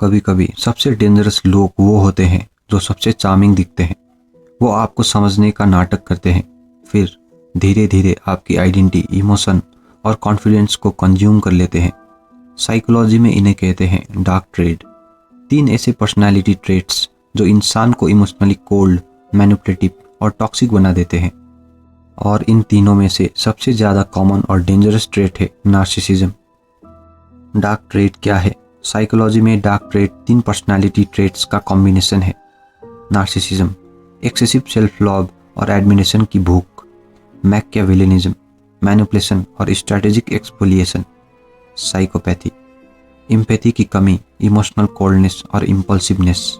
कभी कभी सबसे डेंजरस लोग वो होते हैं जो सबसे चार्मिंग दिखते हैं। वो आपको समझने का नाटक करते हैं, फिर धीरे धीरे आपकी आइडेंटिटी, इमोशन और कॉन्फिडेंस को कंज्यूम कर लेते हैं। साइकोलॉजी में इन्हें कहते हैं डार्क ट्रेड। 3 ऐसे पर्सनालिटी ट्रेट्स जो इंसान को इमोशनली कोल्ड, मैनिपुलेटिव और टॉक्सिक बना देते हैं। और इन तीनों में से सबसे ज़्यादा कॉमन और डेंजरस ट्रेट है नार्सिसिज्म। डार्क ट्रेट क्या है? साइकोलॉजी में डार्क ट्रेट 3 पर्सनालिटी ट्रेट्स का कॉम्बिनेशन है। नार्सिसिज्म, एक्सेसिव सेल्फ लव और एडमिरेशन की भूख। मैकियावेलिनिज्म, मैनिपुलेशन और स्ट्रैटेजिक एक्सफोलिएशन। साइकोपैथी, एम्पैथी की कमी, इमोशनल कोल्डनेस और इम्पल्सिवनेस।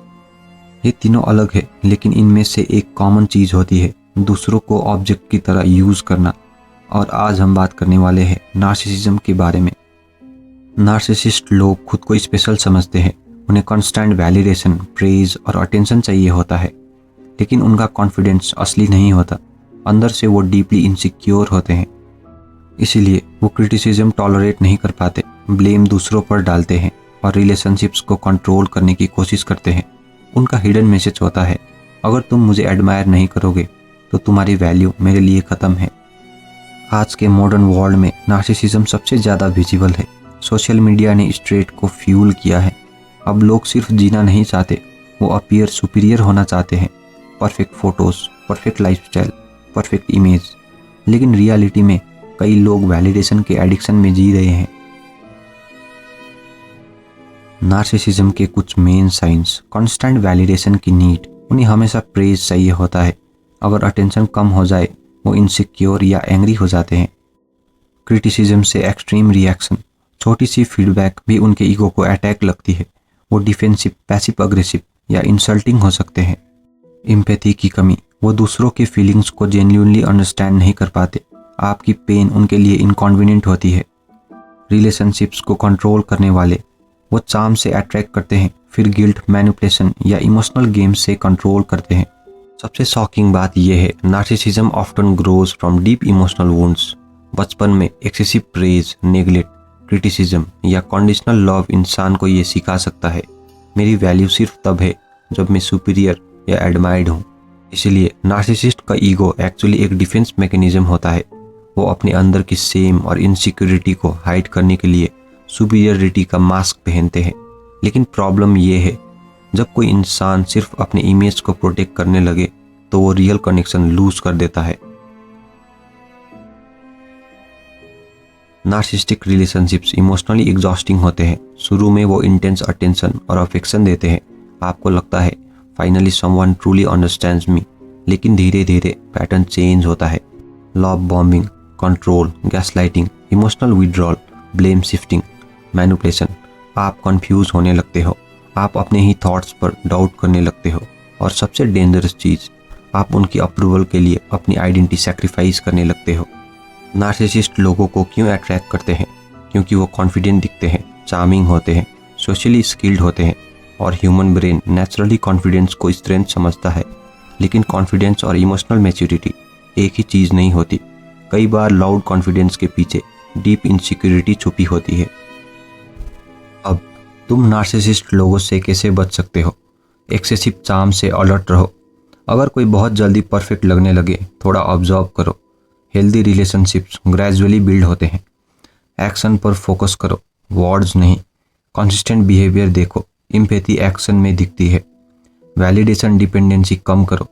ये तीनों अलग है, लेकिन इनमें से एक कॉमन चीज़ होती है, दूसरों को ऑब्जेक्ट की तरह यूज़ करना। और आज हम बात करने वाले हैं नार्सिसिज्म के बारे में। नार्सिसिस्ट लोग खुद को स्पेशल समझते हैं। उन्हें कांस्टेंट वैलिडेशन, प्रेज और अटेंशन चाहिए होता है, लेकिन उनका कॉन्फिडेंस असली नहीं होता। अंदर से वो डीपली इनसिक्योर होते हैं। इसीलिए वो क्रिटिसिज्म टॉलरेट नहीं कर पाते, ब्लेम दूसरों पर डालते हैं और रिलेशनशिप्स को कंट्रोल करने की कोशिश करते हैं। उनका हिडन मैसेज होता है, अगर तुम मुझे एडमायर नहीं करोगे तो तुम्हारी वैल्यू मेरे लिए ख़त्म है। आज के मॉडर्न वर्ल्ड में नार्सिसिज्म सबसे ज़्यादा विजिबल है। सोशल मीडिया ने इस ट्रेट को फ्यूल किया है। अब लोग सिर्फ जीना नहीं चाहते, वो अपीयर सुपीरियर होना चाहते हैं। Perfect photos, perfect lifestyle, perfect image. लेकिन रियलिटी में कई लोग वैलिडेशन के एडिक्शन में जी रहे हैं। नार्सिसिज्म के कुछ मेन साइंस। कांस्टेंट वैलिडेशन की नीड, उन्हें हमेशा प्रेज चाहिए होता है। अगर अटेंशन कम हो जाए वो इनसिक्योर या एंग्री हो जाते हैं। क्रिटिसिज्म से एक्सट्रीम रिएक्शन, छोटी सी फीडबैक भी उनके ईगो को अटैक लगती है। वो डिफेंसिव, पैसिव अग्रेसिव या इंसल्टिंग हो सकते हैं। एम्पैथी की कमी, वो दूसरों के फीलिंग्स को जेन्युइनली अंडरस्टैंड नहीं कर पाते। आपकी पेन उनके लिए इनकन्वीनियंट होती है। रिलेशनशिप्स को कंट्रोल करने वाले, वो चार्म से अट्रैक्ट करते हैं, फिर गिल्ट, मैनिपुलेशन या इमोशनल गेम से कंट्रोल करते हैं। सबसे शॉकिंग बात यह है, narcissism often grows from deep emotional wounds. बचपन में एक्सेसिव प्रेज, नेग्लेक्ट, क्रिटिसिज्म या कंडीशनल लव इंसान को ये सिखा सकता है, मेरी वैल्यू सिर्फ तब है जब मैं सुपीरियर या एडमायर्ड हूँ। इसलिए नार्सिसिस्ट का ईगो एक्चुअली एक डिफेंस मैकेनिज्म होता है। वो अपने अंदर की सेम और इनसिक्योरिटी को हाइड करने के लिए सुपीरियरिटी का मास्क पहनते हैं। लेकिन प्रॉब्लम ये है, जब कोई इंसान सिर्फ अपने इमेज को प्रोटेक्ट करने लगे तो वो रियल कनेक्शन लूज कर देता है। नार्सिसिस्टिक रिलेशनशिप्स इमोशनली एग्जॉस्टिंग होते हैं। शुरू में वो इंटेंस अटेंशन और अफेक्शन देते हैं। आपको लगता है फाइनली समवन ट्रूली अंडरस्टैंड्स मी, लेकिन धीरे धीरे पैटर्न चेंज होता है। Love bombing, control, gaslighting, emotional withdrawal, blame shifting, manipulation. आप कंफ्यूज होने लगते हो, आप अपने ही थॉट्स पर डाउट करने लगते हो, और सबसे डेंजरस चीज़, आप उनकी अप्रूवल के लिए अपनी आइडेंटिटी सैक्रिफाइस करने लगते हो। नार्सिसिस्ट लोगों को क्यों अट्रैक्ट करते हैं? क्योंकि वो कॉन्फिडेंट दिखते हैं, चार्मिंग होते हैं, सोशली स्किल्ड होते हैं, और ह्यूमन ब्रेन नेचुरली कॉन्फिडेंस को स्ट्रेंथ समझता है। लेकिन कॉन्फिडेंस और इमोशनल मैच्योरिटी एक ही चीज़ नहीं होती। कई बार लाउड कॉन्फिडेंस के पीछे डीप इनसिक्योरिटी छुपी होती है। अब तुम नार्सिसिस्ट लोगों से कैसे बच सकते हो? एक्सेसिव चार्म से अलर्ट रहो। अगर कोई बहुत जल्दी परफेक्ट लगने लगे, थोड़ा ऑब्जर्व करो। हेल्दी रिलेशनशिप्स ग्रेजुअली बिल्ड होते हैं। एक्शन पर फोकस करो, वर्ड्स नहीं। कंसिस्टेंट बिहेवियर देखो, एम्पैथी एक्शन में दिखती है। वैलिडेशन डिपेंडेंसी कम करो।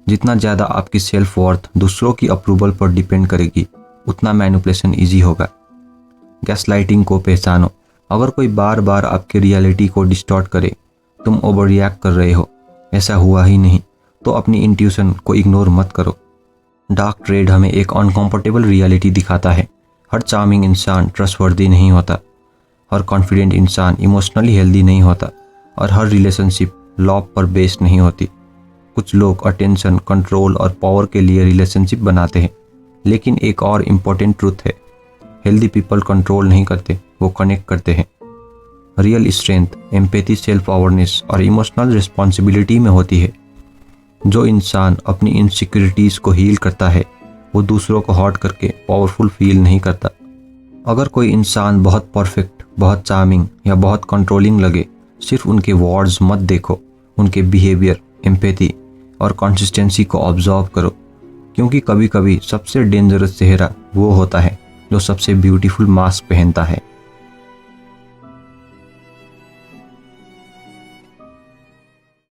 जितना ज़्यादा आपकी सेल्फ वर्थ दूसरों की अप्रूवल पर डिपेंड करेगी, उतना मैनिपुलेशन ईजी होगा। गैसलाइटिंग को पहचानो। अगर कोई बार बार आपकी रियलिटी को डिस्टॉर्ट करे, तुम ओवर रिएक्ट कर रहे हो, ऐसा हुआ ही नहीं, तो अपनी इंट्यूशन को इग्नोर मत करो। डार्क ट्रेड हमें एक अनकंफर्टेबल रियलिटी दिखाता है। हर चार्मिंग इंसान ट्रस्टवर्दी नहीं होता, हर कॉन्फिडेंट इंसान इमोशनली हेल्दी नहीं होता, और हर रिलेशनशिप लव पर बेस्ड नहीं होती। कुछ लोग अटेंशन, कंट्रोल और पावर के लिए रिलेशनशिप बनाते हैं, लेकिन एक और इम्पोर्टेंट ट्रूथ है, हेल्दी पीपल कंट्रोल नहीं करते, वो कनेक्ट करते हैं। Real strength empathy, self awareness और इमोशनल रिस्पॉन्सिबिलिटी में होती है। जो इंसान अपनी इनसिक्योरिटीज़ को हील करता है, वो दूसरों को हर्ट करके पावरफुल फील नहीं करता। अगर कोई इंसान बहुत परफेक्ट, बहुत चार्मिंग या बहुत कंट्रोलिंग लगे, सिर्फ उनके वर्ड्स मत देखो, उनके बिहेवियर, एम्पैथी और कंसिस्टेंसी को ऑब्जर्व करो, क्योंकि कभी कभी सबसे डेंजरस चेहरा वो होता है जो सबसे ब्यूटीफुल मास्क पहनता है।